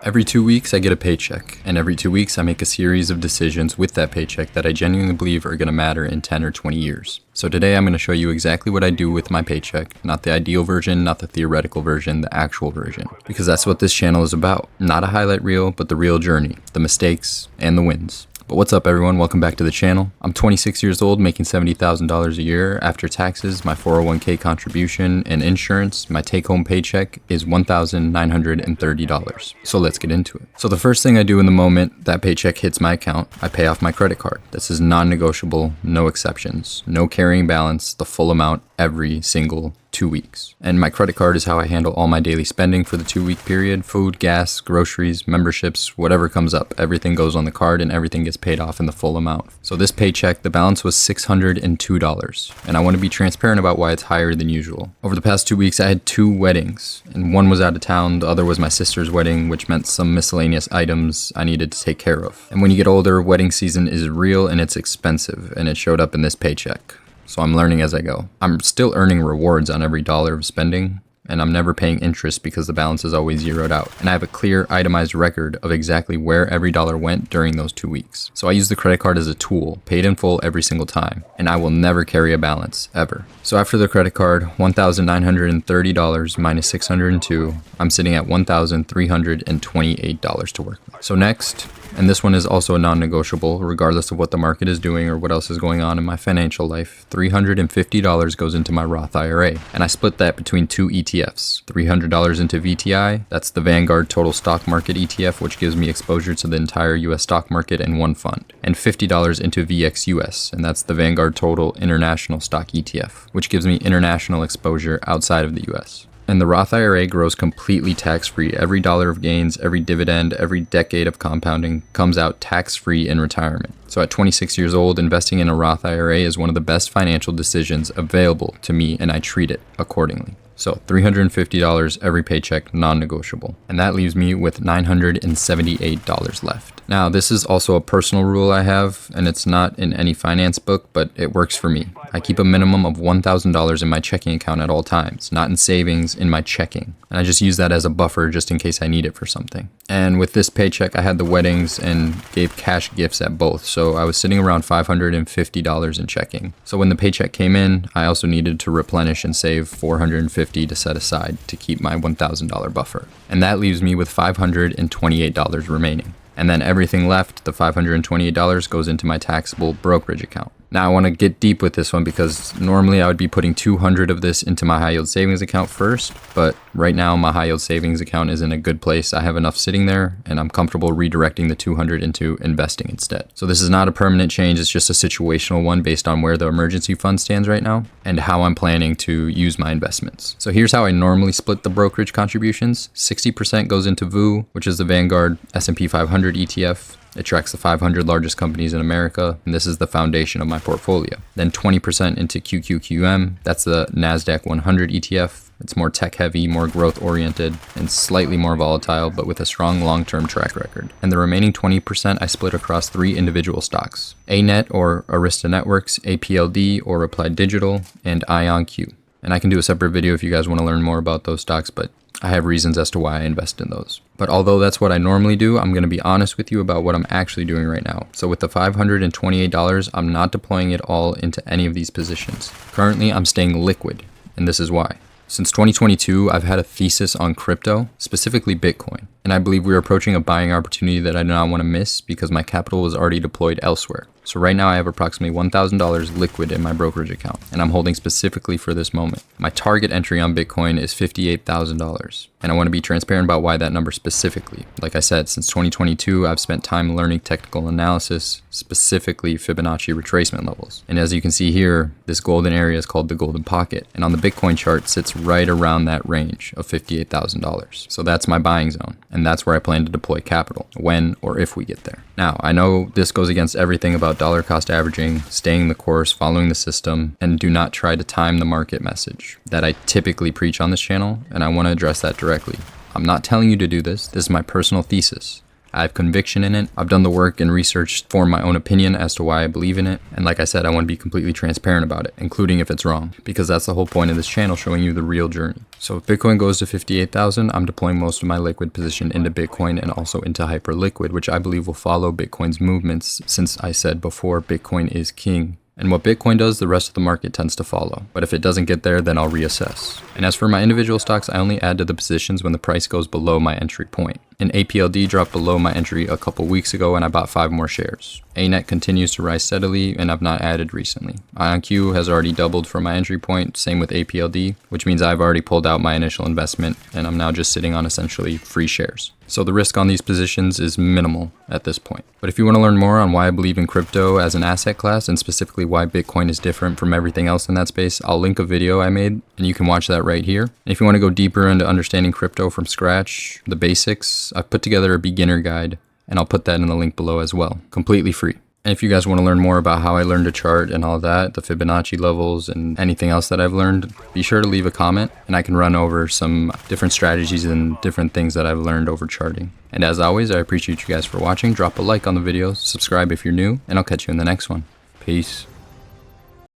Every 2 weeks, I get a paycheck, and every 2 weeks, I make a series of decisions with that paycheck that I genuinely believe are going to matter in 10 or 20 years. So today, I'm going to show you exactly what I do with my paycheck, not the ideal version, not the theoretical version, the actual version, because that's what this channel is about. Not a highlight reel, but the real journey, the mistakes, and the wins. But what's up, everyone? Welcome back to the channel. I'm 26 years old, making $70,000 a year. After taxes, my 401k contribution, and insurance, my take-home paycheck is $1,930. So let's get into it. So the first thing I do in the moment that paycheck hits my account, I pay off my credit card. This is non-negotiable, no exceptions, no carrying balance, the full amount every single 2 weeks. And my credit card is how I handle all my daily spending for the 2-week period. Food, gas, groceries, memberships, whatever comes up. Everything goes on the card and everything gets paid off in the full amount. So this paycheck, the balance was $602. And I want to be transparent about why it's higher than usual. Over the past 2 weeks, I had 2 weddings. And one was out of town, the other was my sister's wedding, which meant some miscellaneous items I needed to take care of. And when you get older, wedding season is real and it's expensive. And it showed up in this paycheck. So I'm learning as I go. I'm still earning rewards on every dollar of spending, and I'm never paying interest because the balance is always zeroed out. And I have a clear itemized record of exactly where every dollar went during those 2 weeks. So I use the credit card as a tool, paid in full every single time, and I will never carry a balance, ever. So after the credit card, $1,930 minus $602, I'm sitting at $1,328 to work with. So next, and this one is also a non-negotiable, regardless of what the market is doing or what else is going on in my financial life, $350 goes into my Roth IRA. And I split that between 2 ETFs, $300 into VTI, that's the Vanguard Total Stock Market ETF, which gives me exposure to the entire US stock market in one fund, and $50 into VXUS, and that's the Vanguard Total International Stock ETF, which gives me international exposure outside of the US. And the Roth IRA grows completely tax-free. Every dollar of gains, every dividend, every decade of compounding comes out tax-free in retirement. So at 26 years old, investing in a Roth IRA is one of the best financial decisions available to me, and I treat it accordingly. So $350 every paycheck, non-negotiable. And that leaves me with $978 left. Now, this is also a personal rule I have, and it's not in any finance book, but it works for me. I keep a minimum of $1,000 in my checking account at all times, not in savings, in my checking. And I just use that as a buffer just in case I need it for something. And with this paycheck, I had the weddings and gave cash gifts at both. So I was sitting around $550 in checking. So when the paycheck came in, I also needed to replenish and save $450 to set aside to keep my $1,000 buffer. And that leaves me with $528 remaining. And then everything left, the $528, goes into my taxable brokerage account. Now I want to get deep with this one because normally I would be putting $200 of this into my high yield savings account first, but right now my high yield savings account is in a good place. I have enough sitting there and I'm comfortable redirecting the $200 into investing instead. So this is not a permanent change, it's just a situational one based on where the emergency fund stands right now and how I'm planning to use my investments. So here's how I normally split the brokerage contributions. 60% goes into VU, which is the Vanguard S&P 500 ETF. It tracks the 500 largest companies in America, and this is the foundation of my portfolio. Then 20% into QQQM, that's the NASDAQ 100 ETF. It's more tech-heavy, more growth-oriented, and slightly more volatile, but with a strong long-term track record. And the remaining 20% I split across 3 individual stocks: ANET or Arista Networks, APLD or Applied Digital, and IonQ. And I can do a separate video if you guys want to learn more about those stocks, but I have reasons as to why I invest in those. But although that's what I normally do, I'm going to be honest with you about what I'm actually doing right now. So with the $528, I'm not deploying it all into any of these positions. Currently, I'm staying liquid, and this is why. Since 2022, I've had a thesis on crypto, specifically Bitcoin. And I believe we're approaching a buying opportunity that I do not want to miss because my capital was already deployed elsewhere. So right now I have approximately $1,000 liquid in my brokerage account, and I'm holding specifically for this moment. My target entry on Bitcoin is $58,000, and I want to be transparent about why that number specifically. Like I said, since 2022, I've spent time learning technical analysis, specifically Fibonacci retracement levels. And as you can see here, this golden area is called the golden pocket, and on the Bitcoin chart sits right around that range of $58,000. So that's my buying zone, and that's where I plan to deploy capital, when or if we get there. Now, I know this goes against everything about dollar cost averaging, staying the course, following the system, and do not try to time the market message that I typically preach on this channel, and I want to address that directly. I'm not telling you to do this. This is my personal thesis. I have conviction in it. I've done the work and research, form my own opinion as to why I believe in it. And like I said, I want to be completely transparent about it, including if it's wrong, because that's the whole point of this channel, showing you the real journey. So if Bitcoin goes to 58,000, I'm deploying most of my liquid position into Bitcoin and also into Hyperliquid, which I believe will follow Bitcoin's movements, since I said before, Bitcoin is king. And what Bitcoin does, the rest of the market tends to follow. But if it doesn't get there, then I'll reassess. And as for my individual stocks, I only add to the positions when the price goes below my entry point. And APLD dropped below my entry a couple weeks ago and I bought 5 more shares. ANET continues to rise steadily and I've not added recently. IonQ has already doubled from my entry point, same with APLD, which means I've already pulled out my initial investment and I'm now just sitting on essentially free shares. So the risk on these positions is minimal at this point. But if you want to learn more on why I believe in crypto as an asset class and specifically why Bitcoin is different from everything else in that space, I'll link a video I made and you can watch that right here. And if you want to go deeper into understanding crypto from scratch, the basics, I've put together a beginner guide and I'll put that in the link below as well, completely free. And if you guys want to learn more about how I learned to chart and all that, the Fibonacci levels and anything else that I've learned, be sure to leave a comment and I can run over some different strategies and different things that I've learned over charting. And as always, I appreciate you guys for watching. Drop a like on the video, subscribe if you're new, and I'll catch you in the next one. Peace.